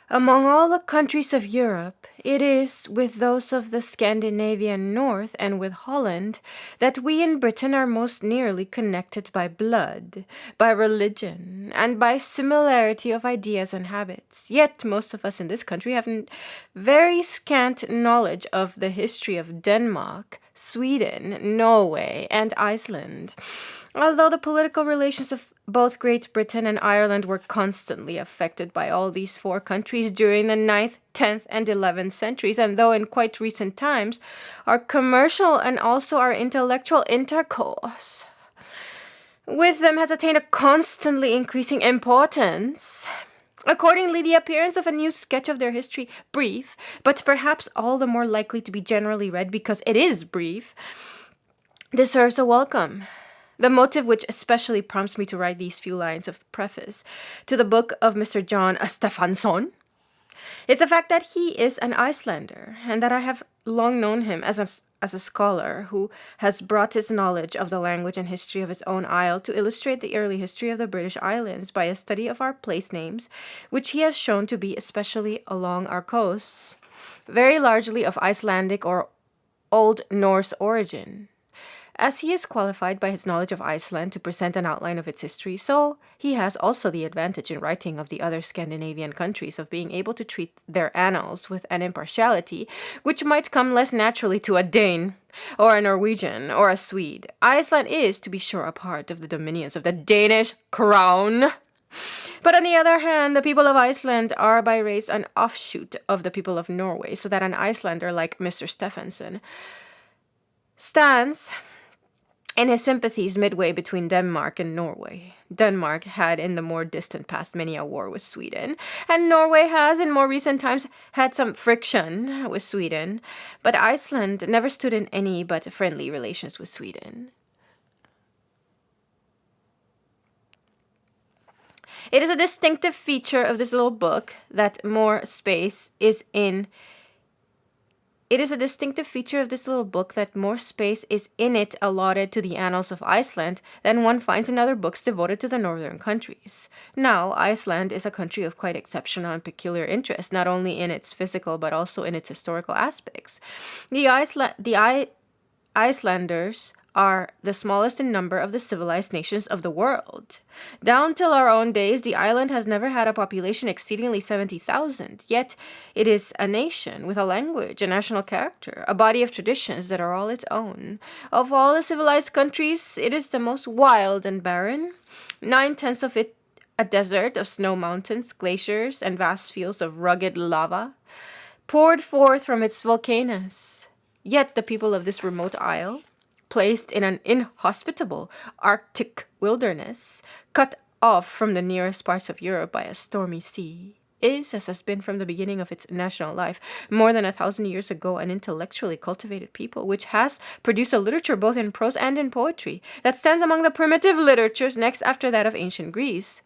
Among all the countries of Europe, it is with those of the Scandinavian north and with Holland that we in Britain are most nearly connected by blood, by religion, and by similarity of ideas and habits. Yet most of us in this country have very scant knowledge of the history of Denmark, Sweden, Norway, and Iceland. Although the political relations of both Great Britain and Ireland were constantly affected by all these four countries during the 9th, 10th, and 11th centuries, and though in quite recent times, our commercial and also our intellectual intercourse with them has attained a constantly increasing importance. Accordingly, the appearance of a new sketch of their history, brief, but perhaps all the more likely to be generally read because it is brief, deserves a welcome. The motive which especially prompts me to write these few lines of preface to the book of Mr. John Stefansson is the fact that he is an Icelander, and that I have long known him as a scholar who has brought his knowledge of the language and history of his own isle to illustrate the early history of the British Islands by a study of our place names, which he has shown to be especially along our coasts, very largely of Icelandic or Old Norse origin. As he is qualified by his knowledge of Iceland to present an outline of its history, so he has also the advantage in writing of the other Scandinavian countries of being able to treat their annals with an impartiality which might come less naturally to a Dane, or a Norwegian, or a Swede. Iceland is, to be sure, a part of the dominions of the Danish crown. But on the other hand, the people of Iceland are by race an offshoot of the people of Norway, so that an Icelander like Mr. Stefansson stands in his sympathies midway between Denmark and Norway. Denmark had in the more distant past many a war with Sweden, and Norway has in more recent times had some friction with Sweden, but Iceland never stood in any but friendly relations with Sweden. It is a distinctive feature of this little book that more space is in it allotted to the annals of Iceland than one finds in other books devoted to the northern countries. Now, Iceland is a country of quite exceptional and peculiar interest, not only in its physical but also in its historical aspects. The Icelanders are the smallest in number of the civilized nations of the world. Down till our own days, the island has never had a population exceedingly 70,000, yet it is a nation with a language, a national character, a body of traditions that are all its own. Of all the civilized countries, it is the most wild and barren, 9/10 of it a desert of snow mountains, glaciers, and vast fields of rugged lava, poured forth from its volcanoes. Yet the people of this remote isle, placed in an inhospitable Arctic wilderness, cut off from the nearest parts of Europe by a stormy sea, is, as has been from the beginning of its national life, more than 1,000 years ago, an intellectually cultivated people, which has produced a literature both in prose and in poetry, that stands among the primitive literatures next after that of ancient Greece.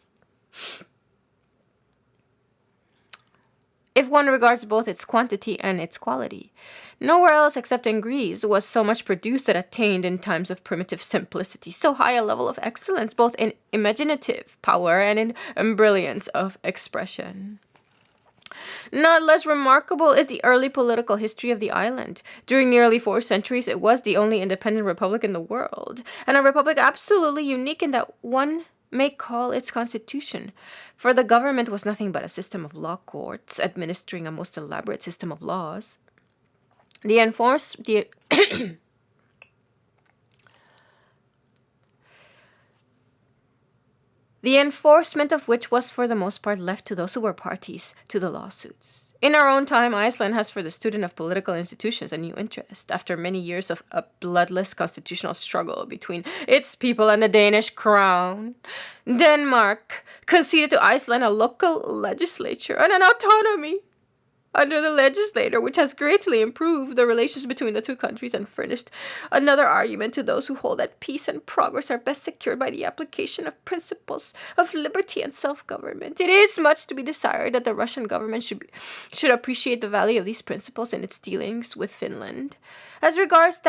If one regards both its quantity and its quality. Nowhere else except in Greece was so much produced that attained in times of primitive simplicity so high a level of excellence, both in imaginative power and in brilliance of expression. Not less remarkable is the early political history of the island. During nearly 4 centuries, it was the only independent republic in the world, and a republic absolutely unique in that one may call its constitution, for the government was nothing but a system of law courts administering a most elaborate system of laws. The enforcement of which was for the most part left to those who were parties to the lawsuits. In our own time, Iceland has for the student of political institutions a new interest, after many years of a bloodless constitutional struggle between its people and the Danish crown. Denmark conceded to Iceland a local legislature and an autonomy under the legislator, which has greatly improved the relations between the two countries and furnished another argument to those who hold that peace and progress are best secured by the application of principles of liberty and self-government. It is much to be desired that the Russian government should appreciate the value of these principles in its dealings with Finland. As regards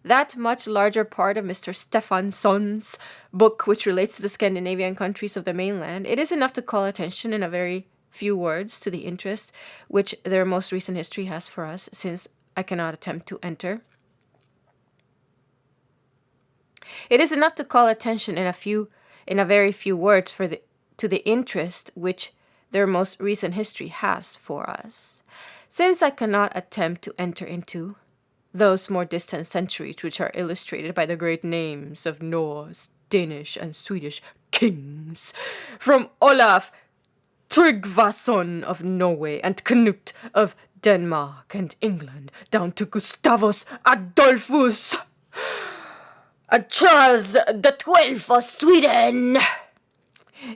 that much larger part of Mr. Stefansson's book, which relates to the Scandinavian countries of the mainland, it is enough to call attention in a very few words to the interest which their most recent history has for us, since I cannot attempt to enter. It is enough to call attention in a very few words to the interest which their most recent history has for us, since I cannot attempt to enter into those more distant centuries which are illustrated by the great names of Norse, Danish, and Swedish kings, from Olaf Tryggvason of Norway and Knut of Denmark and England, down to Gustavus Adolphus and Charles the 12th of Sweden.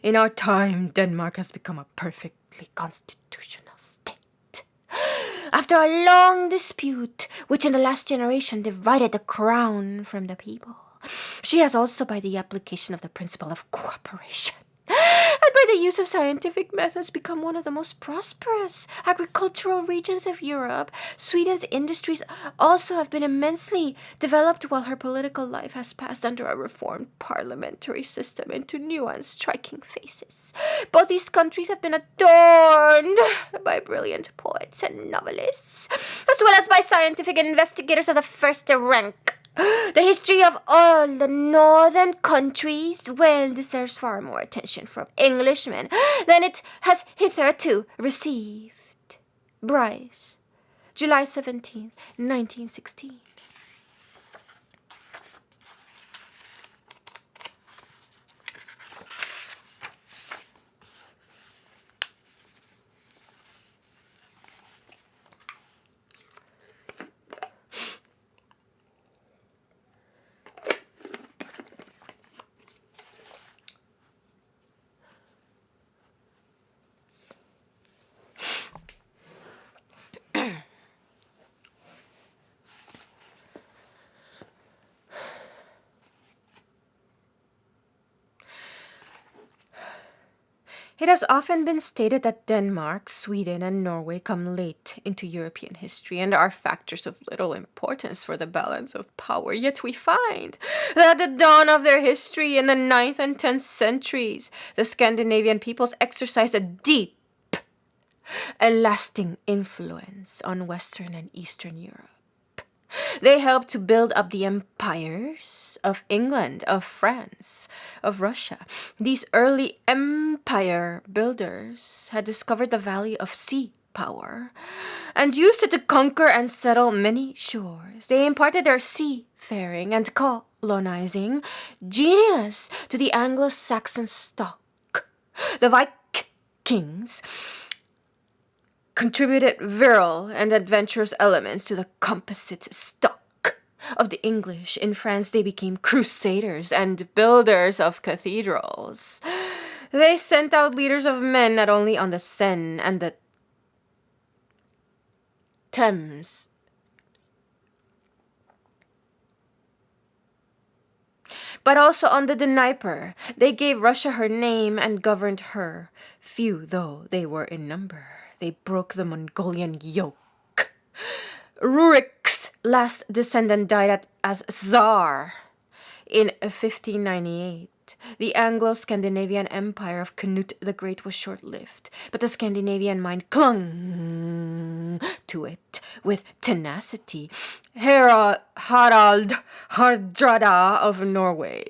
In our time, Denmark has become a perfectly constitutional state. After a long dispute, which in the last generation divided the crown from the people, she has also, by the application of the principle of cooperation, and by the use of scientific methods, become one of the most prosperous agricultural regions of Europe. Sweden's industries also have been immensely developed, while her political life has passed under a reformed parliamentary system into new and striking phases. Both these countries have been adorned by brilliant poets and novelists, as well as by scientific investigators of the first rank. The history of all the northern countries deserves far more attention from Englishmen than it has hitherto received. Bryce, July 17th, 1916. It has often been stated that Denmark, Sweden, and Norway come late into European history and are factors of little importance for the balance of power. Yet we find that at the dawn of their history in the 9th and 10th centuries, the Scandinavian peoples exercised a deep and lasting influence on Western and Eastern Europe. They helped to build up the empires of England, of France, of Russia. These early empire builders had discovered the value of sea power and used it to conquer and settle many shores. They imparted their seafaring and colonizing genius to the Anglo-Saxon stock. The Vikings contributed virile and adventurous elements to the composite stock of the English. In France, they became crusaders and builders of cathedrals. They sent out leaders of men not only on the Seine and the Thames, but also on the Dnieper. They gave Russia her name and governed her, few though they were in number. They broke the Mongolian yoke. Rurik's last descendant died as Tsar in 1598. The Anglo-Scandinavian Empire of Knut the Great was short-lived, but the Scandinavian mind clung to it with tenacity. Harald Hardrada of Norway,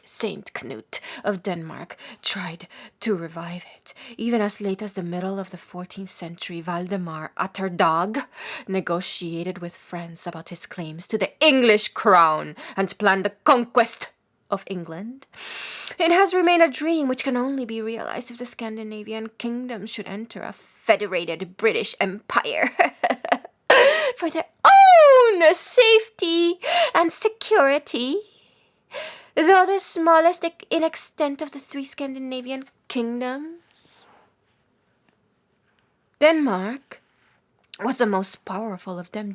Saint Knut of Denmark, tried to revive it. Even as late as the middle of the 14th century, Valdemar Atterdag negotiated with France about his claims to the English crown and planned the conquest of England. It has remained a dream which can only be realized if the Scandinavian kingdoms should enter a federated British Empire for their own safety and security. Though the smallest in extent of the three Scandinavian kingdoms, Denmark was the most powerful of them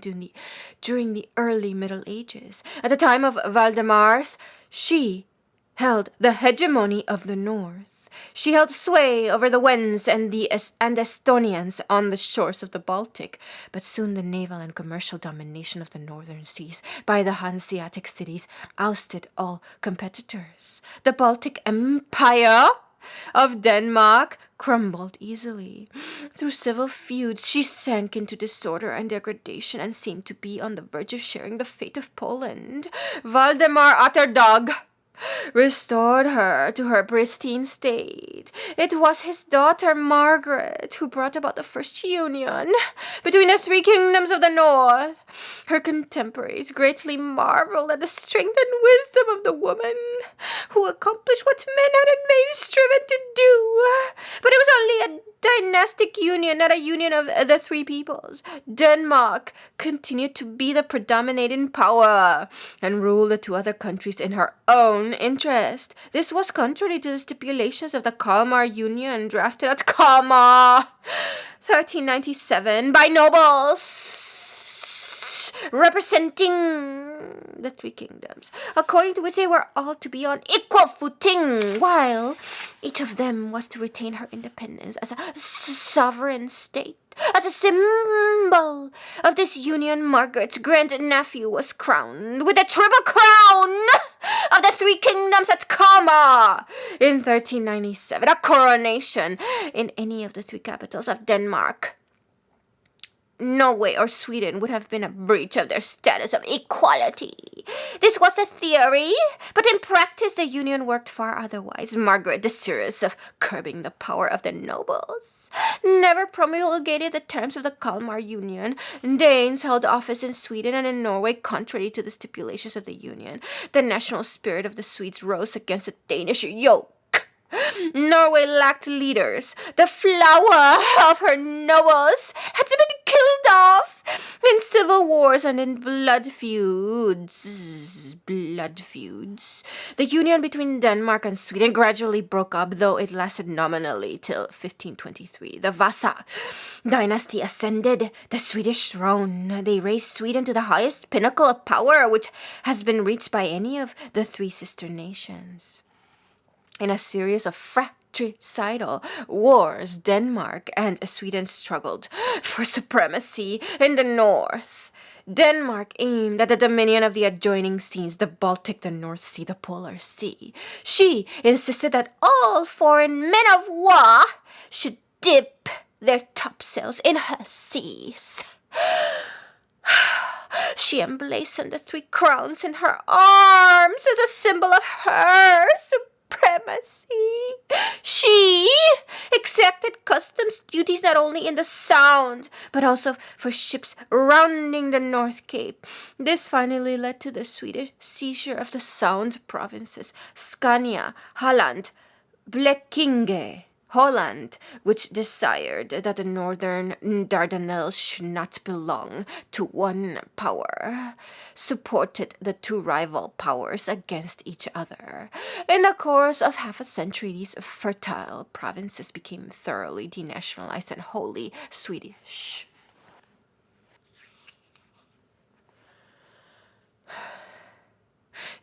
during the early Middle Ages. At the time of Valdemar's, she held the hegemony of the north. She held sway over the Wends and the Estonians on the shores of the Baltic, but soon the naval and commercial domination of the northern seas by the Hanseatic cities ousted all competitors. The Baltic Empire of Denmark crumbled easily. Through civil feuds, she sank into disorder and degradation and seemed to be on the verge of sharing the fate of Poland. Valdemar Atterdag restored her to her pristine state. It was his daughter Margaret who brought about the first union between the three kingdoms of the north. Her contemporaries greatly marveled at the strength and wisdom of the woman who accomplished what men had in vain striven to do. But it was only a dynastic union, not a union of the three peoples. Denmark continued to be the predominating power and rule the two other countries in her own interest. This was contrary to the stipulations of the Kalmar Union drafted at Kalmar 1397 by nobles representing the three kingdoms, according to which they were all to be on equal footing, while each of them was to retain her independence as a sovereign state. As a symbol of this union, Margaret's grandnephew was crowned with the triple crown of the three kingdoms at Kalmar in 1397, a coronation in any of the three capitals of Denmark, Norway, or Sweden would have been a breach of their status of equality. This was the theory, but in practice the union worked far otherwise. Margaret, desirous of curbing the power of the nobles, never promulgated the terms of the Kalmar Union. Danes held office in Sweden and in Norway contrary to the stipulations of the union. The national spirit of the Swedes rose against the Danish yoke. Norway lacked leaders. The flower of her nobles had been killed off in civil wars and in blood feuds. The union between Denmark and Sweden gradually broke up, though it lasted nominally till 1523. The Vasa dynasty ascended the Swedish throne. They raised Sweden to the highest pinnacle of power which has been reached by any of the three sister nations. In a series of fratricidal wars, Denmark and Sweden struggled for supremacy in the north. Denmark aimed at the dominion of the adjoining seas, the Baltic, the North Sea, the Polar Sea. She insisted that all foreign men of war should dip their topsails in her seas. She emblazoned the three crowns in her arms as a symbol of her supremacy. She exacted customs duties not only in the Sound, but also for ships rounding the North Cape. This finally led to the Swedish seizure of the Sound provinces, Scania, Halland, Blekinge, Holland, which desired that the northern Dardanelles should not belong to one power, supported the two rival powers against each other. In the course of half a century, these fertile provinces became thoroughly denationalized and wholly Swedish.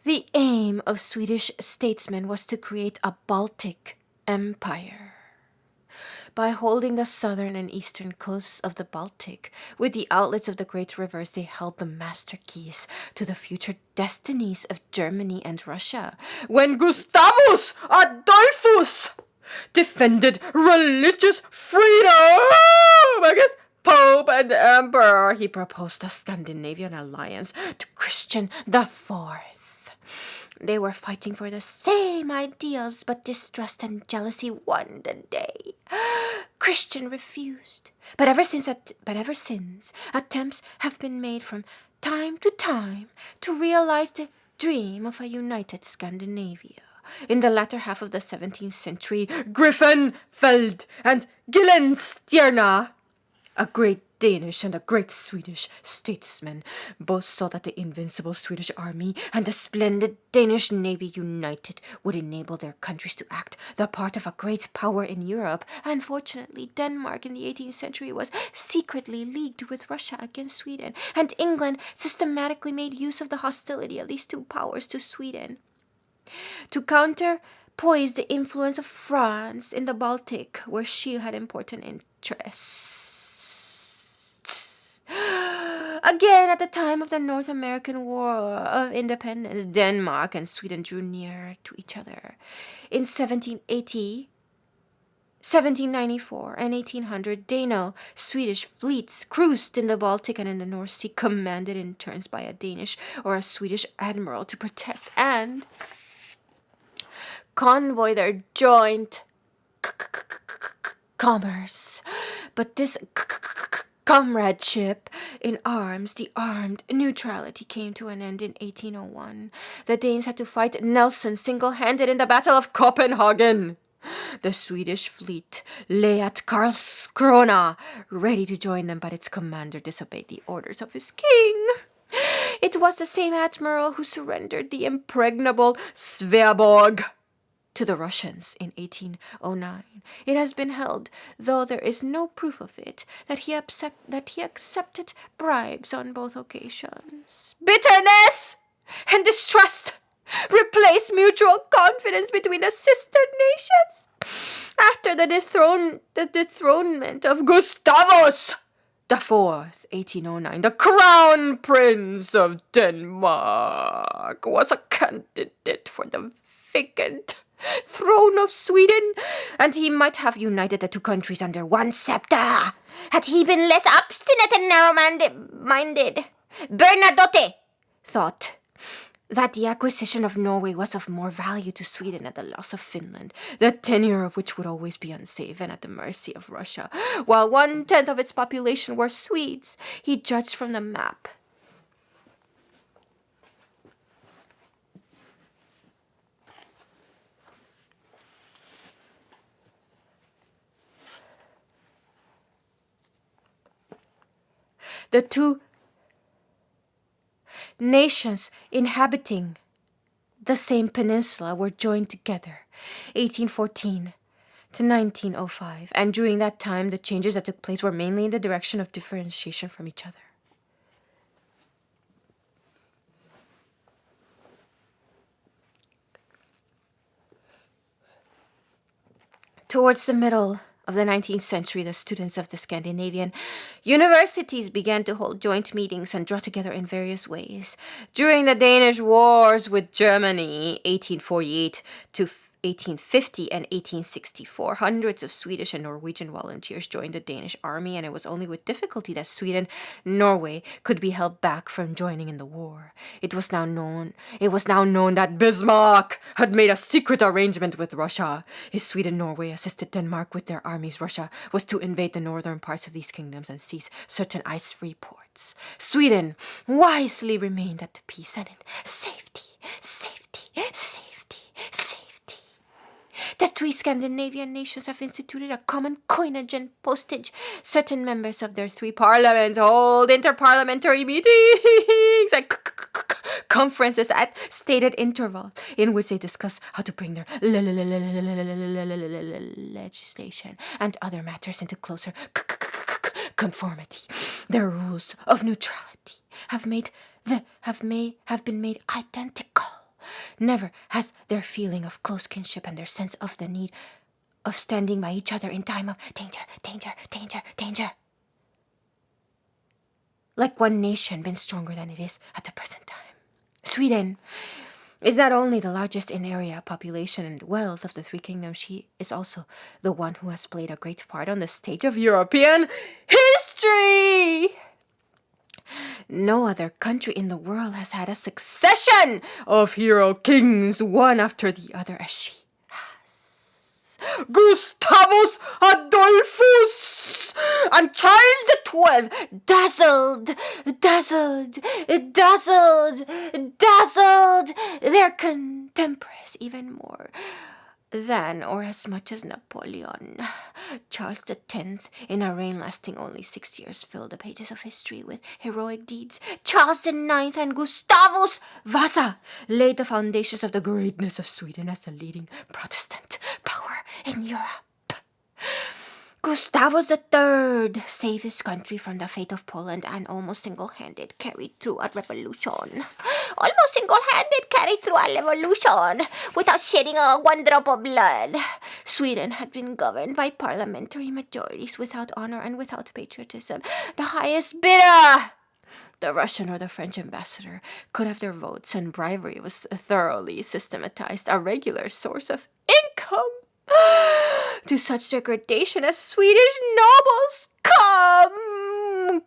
The aim of Swedish statesmen was to create a Baltic empire. By holding the southern and eastern coasts of the Baltic with the outlets of the great rivers, they held the master keys to the future destinies of Germany and Russia. When Gustavus Adolphus defended religious freedom against Pope and Emperor, he proposed a Scandinavian alliance to Christian IV. They were fighting for the same ideals, but distrust and jealousy won the day. Christian refused. But ever since, attempts have been made from time to time to realize the dream of a united Scandinavia. In the latter half of the 17th century, Griffenfeld and Gyllenstierna, a great Danish and a great Swedish statesman, both saw that the invincible Swedish army and the splendid Danish navy united would enable their countries to act the part of a great power in Europe. Unfortunately, Denmark in the 18th century was secretly leagued with Russia against Sweden, and England systematically made use of the hostility of these two powers to Sweden. To counter poised the influence of France in the Baltic, where she had important interests. Again, at the time of the North American War of Independence, Denmark and Sweden drew nearer to each other. In 1780, 1794 and 1800, Dano-Swedish fleets cruised in the Baltic and in the North Sea, commanded in turns by a Danish or a Swedish admiral to protect and convoy their joint commerce. But this comradeship in arms, the armed neutrality, came to an end in 1801. The Danes had to fight Nelson single-handed in the Battle of Copenhagen. The Swedish fleet lay at Karlskrona, ready to join them, but its commander disobeyed the orders of his king. It was the same admiral who surrendered the impregnable Sveaborg to the Russians in 1809. It has been held, though there is no proof of it, that he accepted bribes on both occasions. Bitterness and distrust replaced mutual confidence between the sister nations. After the dethronement of Gustavus IV, 1809, the Crown Prince of Denmark was a candidate for the vacant throne of Sweden, and he might have united the two countries under one scepter had he been less obstinate and narrow-minded. Bernadotte thought that the acquisition of Norway was of more value to Sweden than the loss of Finland, the tenure of which would always be unsafe and at the mercy of Russia. While 1/10 of its population were Swedes, he judged from the map the two nations inhabiting the same peninsula were joined together, 1814 to 1905, and during that time the changes that took place were mainly in the direction of differentiation from each other. Towards the middle of the 19th century, the students of the Scandinavian universities began to hold joint meetings and draw together in various ways. During the Danish wars with Germany, 1848 to 1850 and 1864, hundreds of Swedish and Norwegian volunteers joined the Danish army, and it was only with difficulty that Sweden, Norway could be held back from joining in the war. It was now known that Bismarck had made a secret arrangement with Russia. If Sweden, Norway assisted Denmark with their armies, Russia was to invade the northern parts of these kingdoms and seize certain ice-free ports. Sweden wisely remained at peace and in safety. The three Scandinavian nations have instituted a common coinage and postage. Certain members of their three parliaments hold interparliamentary meetings and conferences at stated intervals in which they discuss how to bring their legislation and other matters into closer conformity. Their rules of neutrality have been made identical. Never has their feeling of close kinship and their sense of the need of standing by each other in time of danger, like one nation, been stronger than it is at the present time. Sweden is not only the largest in area, population, and wealth of the three kingdoms, she is also the one who has played a great part on the stage of European history. No other country in the world has had a succession of hero kings, one after the other, as she has. Gustavus Adolphus and Charles XII dazzled their contemporaries even more than or as much as Napoleon. Charles X, in a reign lasting only 6 years, filled the pages of history with heroic deeds. Charles IX and Gustavus Vasa laid the foundations of the greatness of Sweden as the leading Protestant power in Europe. Gustavus III saved his country from the fate of Poland and almost single-handed carried through a revolution. Almost single-handed carried through a revolution without shedding one drop of blood. Sweden had been governed by parliamentary majorities without honor and without patriotism. The highest bidder! The Russian or the French ambassador could have their votes, and bribery was thoroughly systematized, a regular source of income. To such degradation as Swedish nobles come.